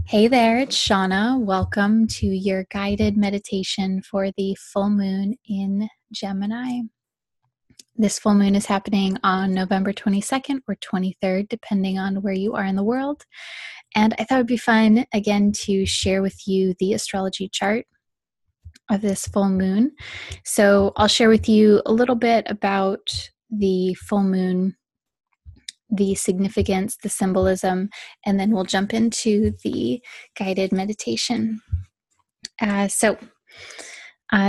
Hey there, it's Shauna. Welcome to your guided meditation for the full moon in Gemini. This full moon is happening on November 22nd or 23rd, depending on where you are in the world. And I thought it'd be fun, again, to share with you the astrology chart of this full moon. So I'll share with you a little bit about the full moon, the significance, the symbolism, and then we'll jump into the guided meditation.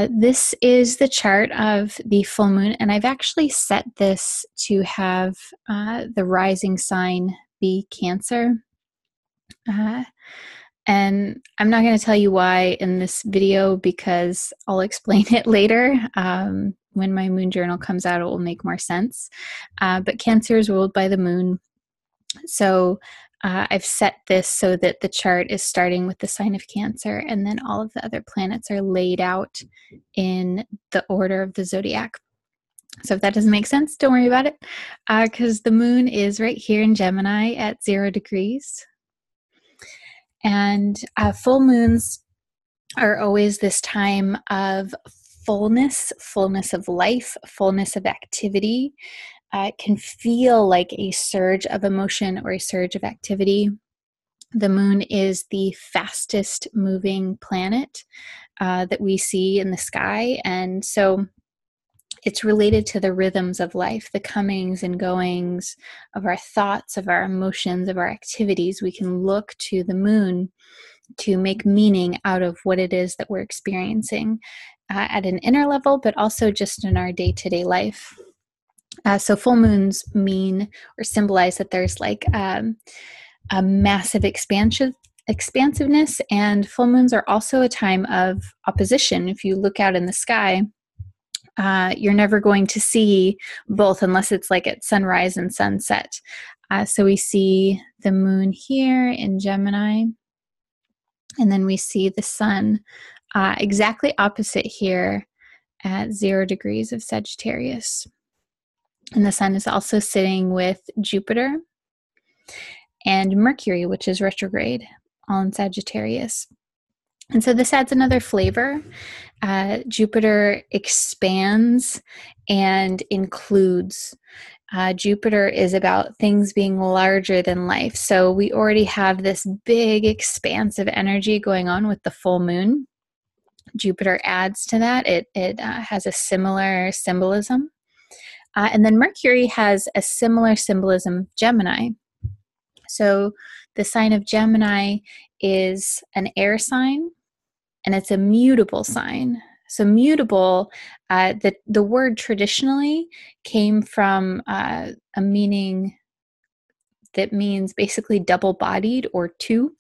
This is the chart of the full moon, and I've actually set this to have the rising sign be Cancer. And I'm not going to tell you why in this video because I'll explain it later. When my moon journal comes out, it will make more sense. But Cancer is ruled by the moon. So I've set this so that the chart is starting with the sign of Cancer, and then all of the other planets are laid out in the order of the zodiac. So if that doesn't make sense, don't worry about it, because the moon is right here in Gemini at 0 degrees. And full moons are always this time of fullness of life, fullness of activity. It can feel like a surge of emotion or a surge of activity. The moon is the fastest moving planet that we see in the sky. And so it's related to the rhythms of life, the comings and goings of our thoughts, of our emotions, of our activities. We can look to the moon to make meaning out of what it is that we're experiencing at an inner level, but also just in our day-to-day life. So full moons mean or symbolize that there's like a massive expansiveness, and full moons are also a time of opposition. If you look out in the sky, you're never going to see both unless it's like at sunrise and sunset. So we see the moon here in Gemini, and then we see the sun exactly opposite here at 0 degrees of Sagittarius. And the sun is also sitting with Jupiter and Mercury, which is retrograde, all in Sagittarius. And so this adds another flavor. Jupiter expands and includes. Jupiter is about things being larger than life. So we already have this big, expansive energy going on with the full moon. Jupiter adds to that. It has a similar symbolism. And then Mercury has a similar symbolism of Gemini. So the sign of Gemini is an air sign, and it's a mutable sign. So mutable, the word traditionally came from a meaning that means basically double-bodied or two.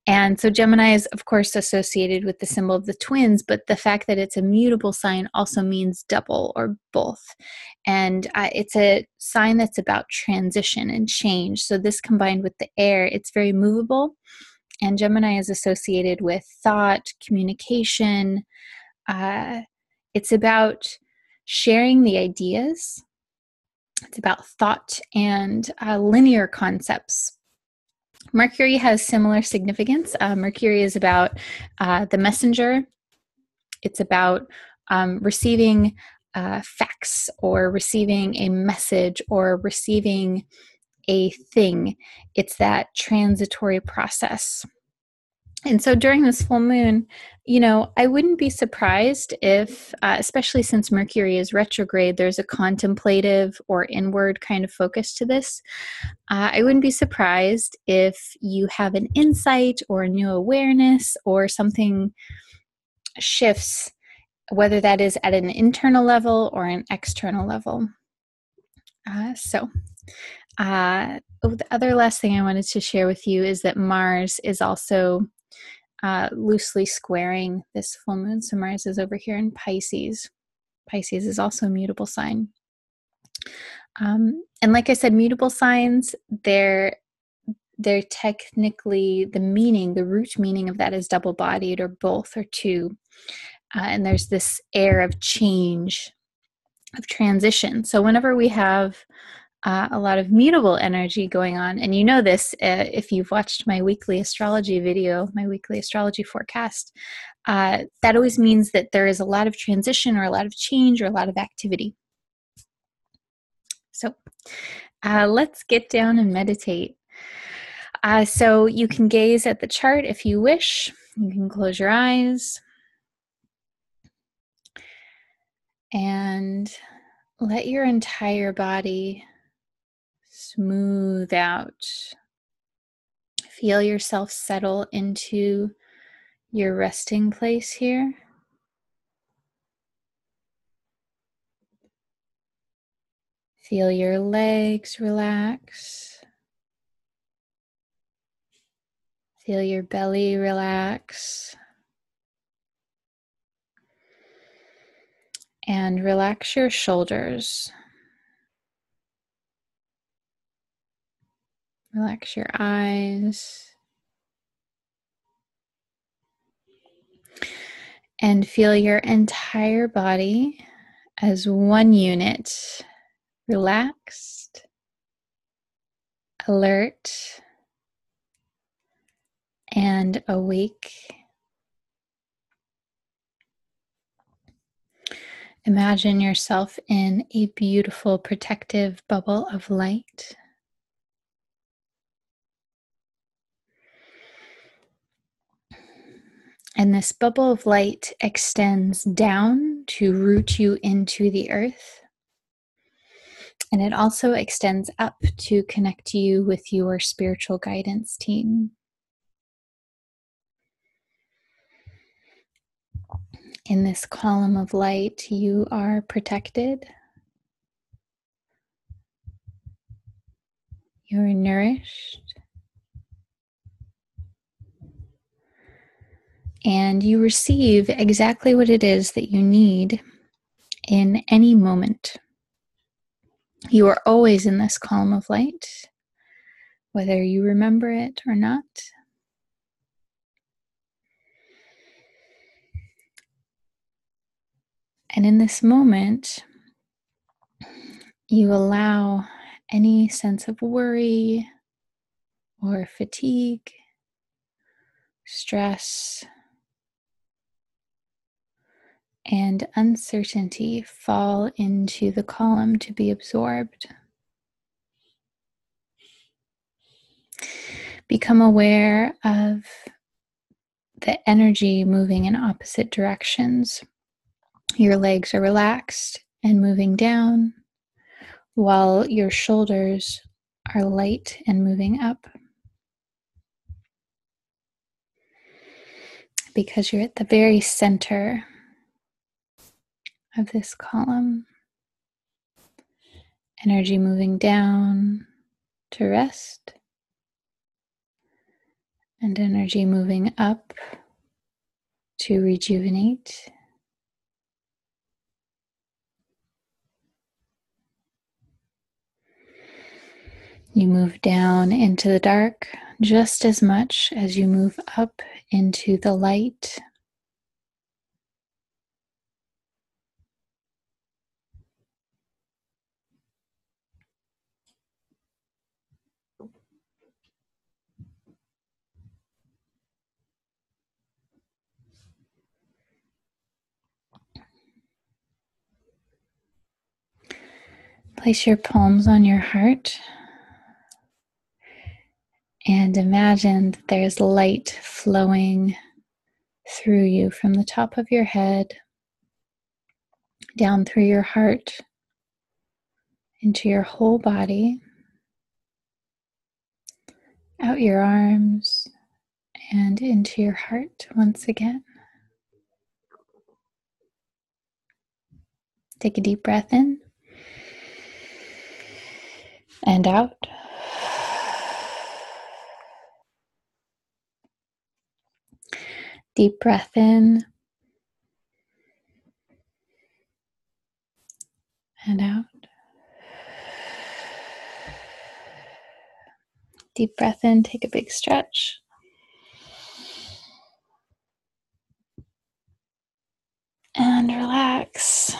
And so Gemini is, of course, associated with the symbol of the twins, but the fact that it's a mutable sign also means double or both. And it's a sign that's about transition and change. So this combined with the air, it's very movable. And Gemini is associated with thought, communication. It's about sharing the ideas. It's about thought and linear concepts. Mercury has similar significance. Mercury is about the messenger. It's about receiving facts or receiving a message or receiving a thing. It's that transitory process. And so during this full moon, I wouldn't be surprised if, especially since Mercury is retrograde, there's a contemplative or inward kind of focus to this. I wouldn't be surprised if you have an insight or a new awareness or something shifts, whether that is at an internal level or an external level. The other last thing I wanted to share with you is that Mars is also loosely squaring this full moon. So Mars is over here in Pisces. Pisces is also a mutable sign. And like I said, mutable signs, they're technically the root meaning of that is double-bodied or both or two. And there's this air of change, of transition. So whenever we have a lot of mutable energy going on. And you know this if you've watched my weekly astrology video, my weekly astrology forecast. That always means that there is a lot of transition or a lot of change or a lot of activity. So let's get down and meditate. So you can gaze at the chart if you wish. You can close your eyes and let your entire body smooth out. Feel yourself settle into your resting place here. Feel your legs relax. Feel your belly relax. And relax your shoulders. Relax your eyes. And feel your entire body as one unit, relaxed, alert, and awake. Imagine yourself in a beautiful protective bubble of light. And this bubble of light extends down to root you into the earth. And it also extends up to connect you with your spiritual guidance team. In this column of light, you are protected. You're nourished. And you receive exactly what it is that you need in any moment. You are always in this column of light, whether you remember it or not. And in this moment, you allow any sense of worry or fatigue, stress, and uncertainty fall into the column to be absorbed. Become aware of the energy moving in opposite directions. Your legs are relaxed and moving down, while your shoulders are light and moving up. Because you're at the very center of this column. Energy moving down to rest, and energy moving up to rejuvenate. You move down into the dark just as much as you move up into the light. Place your palms on your heart and imagine that there's light flowing through you from the top of your head, down through your heart, into your whole body, out your arms, and into your heart once again. Take a deep breath in and out. Deep breath in and out. Deep breath in, take a big stretch. And relax.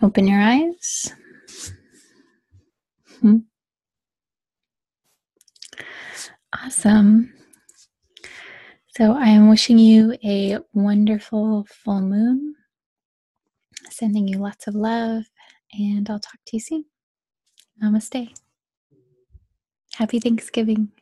Open your eyes. Awesome. So I am wishing you a wonderful full moon, sending you lots of love, and I'll talk to you soon. Namaste. Happy Thanksgiving.